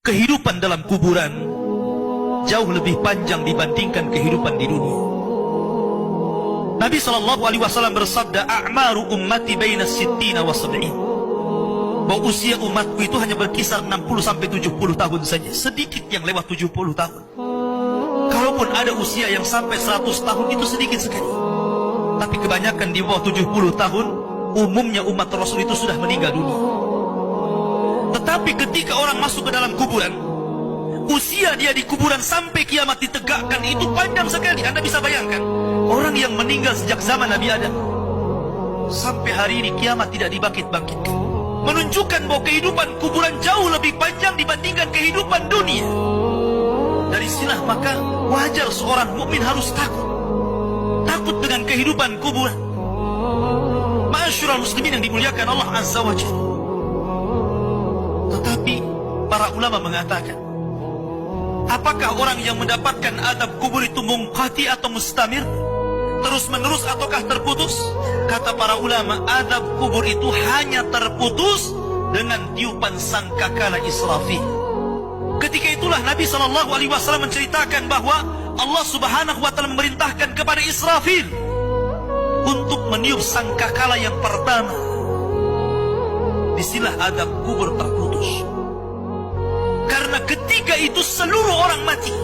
kehidupan dalam kuburan jauh lebih panjang dibandingkan kehidupan di dunia. Nabi SAW bersabda, "A'maru ummati baina sittina wa sab'in." Bahwa usia umatku itu hanya berkisar 60 sampai 70 tahun saja. Sedikit yang lewat 70 tahun. Kalaupun ada usia yang sampai 100 tahun itu sedikit sekali. Tapi kebanyakan di bawah 70 tahun, umumnya umat Rasul itu sudah meninggal dunia. Tetapi ketika orang masuk ke dalam kuburan, usia dia di kuburan sampai kiamat ditegakkan itu panjang sekali. Anda bisa bayangkan, orang yang meninggal sejak zaman Nabi Adam sampai hari ini kiamat tidak dibangkit-bangkitkan, menunjukkan bahwa kehidupan kuburan jauh lebih panjang dibandingkan kehidupan dunia. Dari sinilah maka wajar seorang mukmin harus takut dengan kehidupan kuburan. Ma'asyiral muslimin yang dimuliakan Allah Azza wa Jalla. Tetapi para ulama mengatakan, apakah orang yang mendapatkan adab kubur itu munqati atau mustamir, terus menerus ataukah terputus? Kata para ulama, adab kubur itu hanya terputus dengan tiupan sangkakala Israfil. Ketika itulah Nabi SAW menceritakan bahwa Allah Subhanahu wa Ta'ala memerintahkan kepada Israfil untuk meniup sangkakala yang pertama. Disinilah adab kubur terputus. Karena ketika itu seluruh orang mati,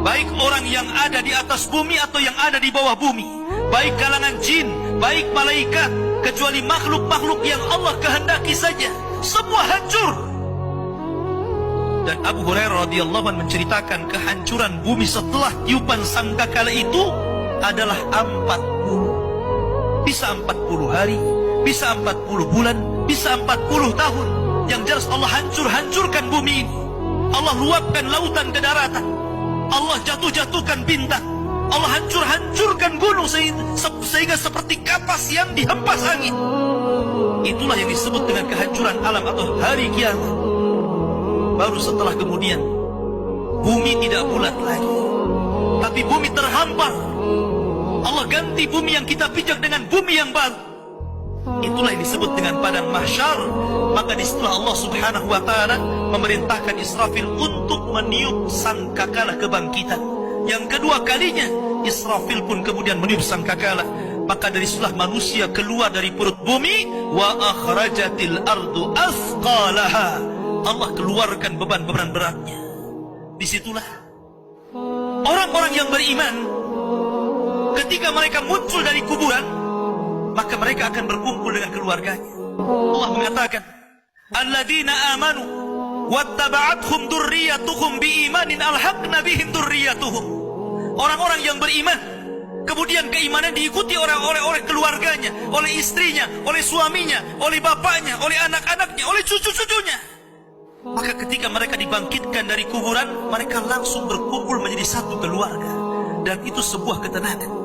baik orang yang ada di atas bumi atau yang ada di bawah bumi, baik kalangan jin, baik malaikat, kecuali makhluk-makhluk yang Allah kehendaki saja, semua hancur. Dan Abu Hurairah radhiyallahu anhu menceritakan kehancuran bumi setelah tiupan sangkakala itu adalah 40. Bisa 40 hari, bisa 40 bulan, bisa 40 tahun. Yang jelas Allah hancurkan bumi ini. Allah luapkan lautan ke daratan. Allah jatuhkan bintang. Allah hancurkan gunung sehingga seperti kapas yang dihempas angin. Itulah yang disebut dengan kehancuran alam atau hari kiamat. Baru setelah kemudian bumi tidak bulat lagi, tapi bumi terhampar. Allah ganti bumi yang kita pijak dengan bumi yang baru. Itulah yang disebut dengan padang mahsyar. Maka disitulah Allah Subhanahu wa Ta'ala memerintahkan Israfil untuk meniup sangkakala kebangkitan. Yang kedua kalinya Israfil pun kemudian meniup sangkakala. Maka dari situlah manusia keluar dari perut bumi. Wa akhrajatil ardu athqalaha. Allah keluarkan beban-beban beratnya. Disitulah orang-orang yang beriman, ketika mereka muncul dari kuburan, maka mereka akan berkumpul dengan keluarganya. Allah mengatakan, alladzina amanu wattaba'athum dzurriyyatuhum biimanin alhaqna bihim dzurriyyatuhum. Orang-orang yang beriman, kemudian keimanan diikuti oleh keluarganya, oleh istrinya, oleh suaminya, oleh bapaknya, oleh anak-anaknya, oleh cucu-cucunya. Maka ketika mereka dibangkitkan dari kuburan, mereka langsung berkumpul menjadi satu keluarga. Dan itu sebuah ketenangan.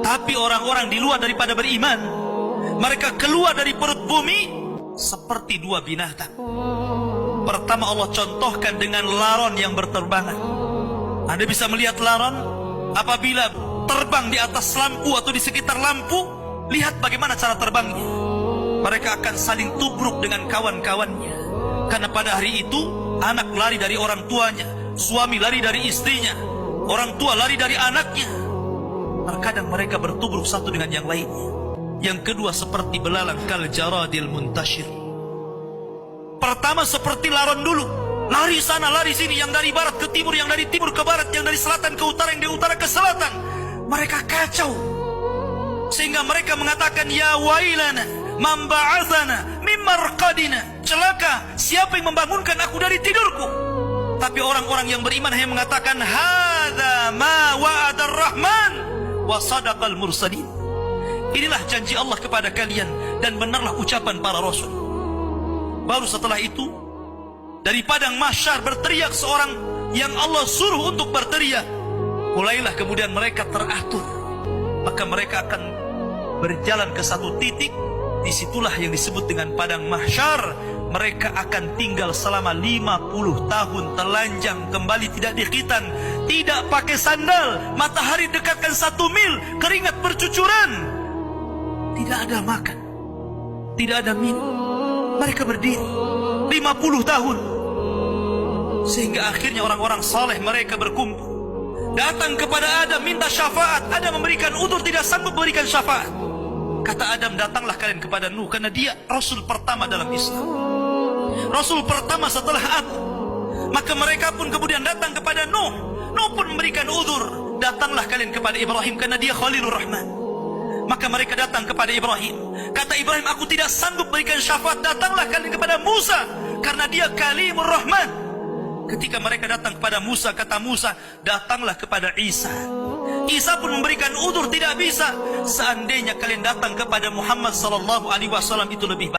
Tapi orang-orang di luar daripada beriman, mereka keluar dari perut bumi seperti dua binatang. Pertama Allah contohkan dengan laron yang berterbangan. Anda bisa melihat laron apabila terbang di atas lampu atau di sekitar lampu. Lihat bagaimana cara terbangnya. Mereka akan saling tubruk dengan kawan-kawannya. Karena pada hari itu anak lari dari orang tuanya, suami lari dari istrinya, orang tua lari dari anaknya. Terkadang mereka bertubruk satu dengan yang lainnya. Yang kedua seperti belalang kal jaradil muntashir. Pertama seperti laron dulu, lari sana lari sini, yang dari barat ke timur, yang dari timur ke barat, yang dari selatan ke utara, yang dari utara ke selatan. Mereka kacau sehingga mereka mengatakan, ya wailana man ba'athana min marqadina. Celaka, siapa yang membangunkan aku dari tidurku? Tapi orang-orang yang beriman hanya mengatakan, hadza ma wa'adar rahman wa sadaqal mursalin. Inilah janji Allah kepada kalian dan benarlah ucapan para rasul. Baru setelah itu dari padang mahsyar berteriak seorang yang Allah suruh untuk berteriak. Mulailah kemudian mereka teratur. Maka mereka akan berjalan ke satu titik. Disitulah yang disebut dengan padang mahsyar. Mereka akan tinggal selama 50 tahun telanjang, kembali tidak dikhitan, tidak pakai sandal, matahari dekatkan 1 mil, keringat bercucuran, tidak ada makan, tidak ada minum. Mereka berdiri 50 tahun. Sehingga akhirnya orang-orang saleh mereka berkumpul, datang kepada Adam minta syafaat. Adam memberikan udzur, tidak sanggup memberikan syafaat. Kata Adam, datanglah kalian kepada Nuh, karena dia Rasul pertama dalam Islam, Rasul pertama setelah aku. Maka mereka pun kemudian datang kepada Nuh. Nuh pun memberikan udzur, datanglah kalian kepada Ibrahim, karena dia Khalilur Rahman. Maka mereka datang kepada Ibrahim. Kata Ibrahim, aku tidak sanggup berikan syafaat, datanglah kalian kepada Musa, karena dia Kalimur Rahman. Ketika mereka datang kepada Musa, kata Musa, datanglah kepada Isa. Isa pun memberikan udzur, tidak bisa. Seandainya kalian datang kepada Muhammad sallallahu alaihi wasallam itu lebih baik.